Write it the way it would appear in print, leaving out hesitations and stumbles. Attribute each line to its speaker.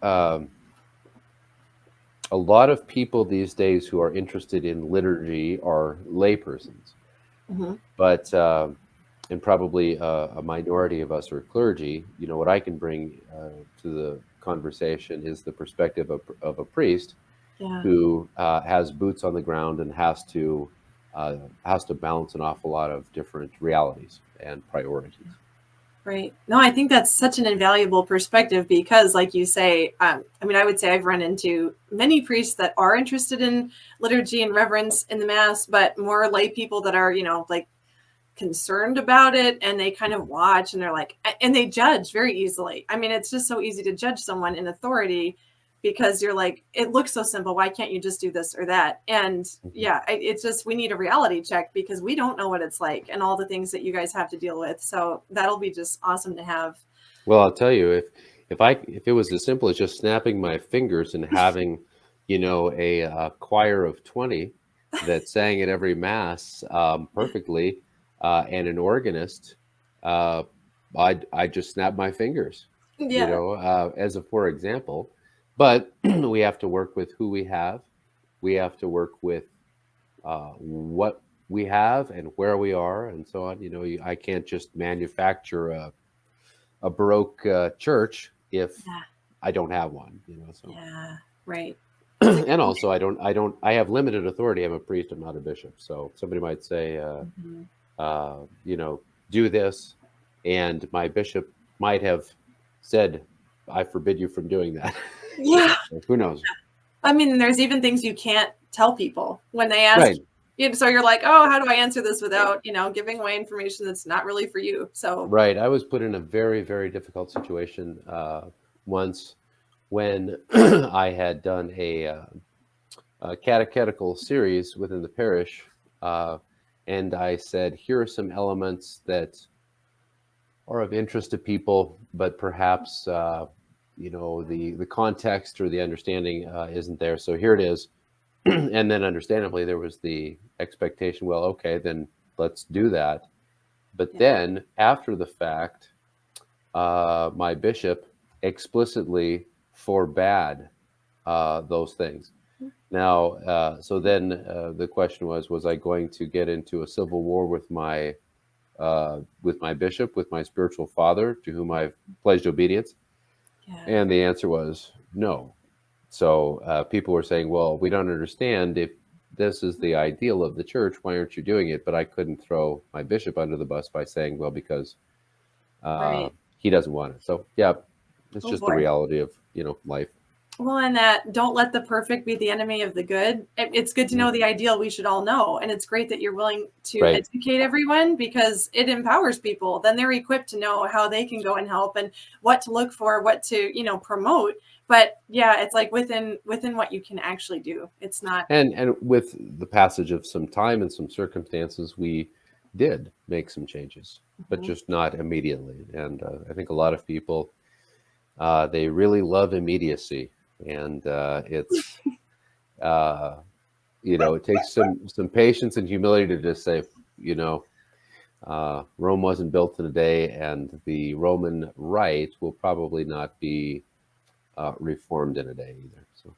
Speaker 1: a lot of people these days who are interested in liturgy are laypersons,
Speaker 2: Mm-hmm.
Speaker 1: but and probably a minority of us are clergy. You know, what I can bring to the conversation is the perspective of a priest
Speaker 2: Yeah.
Speaker 1: who has boots on the ground and has to balance an awful lot of different realities and priorities.
Speaker 2: Right. No, I think that's such an invaluable perspective because, like you say, I mean, I would say I've run into many priests that are interested in liturgy and reverence in the Mass, but more lay people that are, like concerned about it, and they kind of watch and they're like, and they judge very easily. I mean, it's just so easy to judge someone in authority because you're like, it looks so simple. Why can't you just do this or that? And
Speaker 1: Mhm.
Speaker 2: yeah, it's just, we need a reality check because we don't know what it's like and all the things that you guys have to deal with. So that'll be just awesome to have.
Speaker 1: Well, I'll tell you, if it was as simple as just snapping my fingers and having, a choir of 20 that sang at every mass perfectly, and an organist, uh, I just snap my fingers,
Speaker 2: Yeah.
Speaker 1: as a for example. But we have to work with who we have. We have to work with what we have and where we are and so on. I can't just manufacture a Baroque church if
Speaker 2: Yeah.
Speaker 1: I don't have one. So
Speaker 2: Yeah. Right. That's a
Speaker 1: and
Speaker 2: good
Speaker 1: also I have limited authority. I'm a priest. I'm not a bishop. So somebody might say,
Speaker 2: point.
Speaker 1: uh, you know, do this, and my bishop might have said, "I forbid you from doing that."
Speaker 2: Yeah.
Speaker 1: So who knows?
Speaker 2: I mean, there's even things you can't tell people when they ask.
Speaker 1: Right,
Speaker 2: So you're like, oh, how do I answer this without, giving away information that's not really for you? So
Speaker 1: right. I was put in a very, very difficult situation once when I had done a catechetical series within the parish, uh, and I said, here are some elements that are of interest to people, but perhaps the context or the understanding isn't there. So here it is, and then understandably there was the expectation. Well, okay, then let's do that. But
Speaker 2: yeah.
Speaker 1: then after the fact, my bishop explicitly forbade those things. Now, so then the question was I going to get into a civil war with my bishop, with my spiritual father, to whom I've pledged obedience?
Speaker 2: Yeah.
Speaker 1: And the answer was no. So people were saying, well, we don't understand if this is the ideal of the church, why aren't you doing it? But I couldn't throw my bishop under the bus by saying, well, because uh,
Speaker 2: Right.
Speaker 1: he doesn't want it. So yeah, it's
Speaker 2: Oh
Speaker 1: just the
Speaker 2: boy.
Speaker 1: reality of life.
Speaker 2: Well, and that don't let the perfect be the enemy of the good. It's good to know
Speaker 1: Mhm.
Speaker 2: the ideal we should all know. And it's great that you're willing to
Speaker 1: Right.
Speaker 2: educate everyone because it empowers people. Then they're equipped to know how they can go and help and what to look for, what to, promote. But yeah, it's like within what you can actually do. It's not.
Speaker 1: And with the passage of some time and some circumstances, we did make some changes, but
Speaker 2: Mhm.
Speaker 1: just not immediately. And I think a lot of people they really love immediacy, and it's uh, it takes some patience and humility to just say, you know, Rome wasn't built in a day, and the Roman Rite will probably not be reformed in a day either. So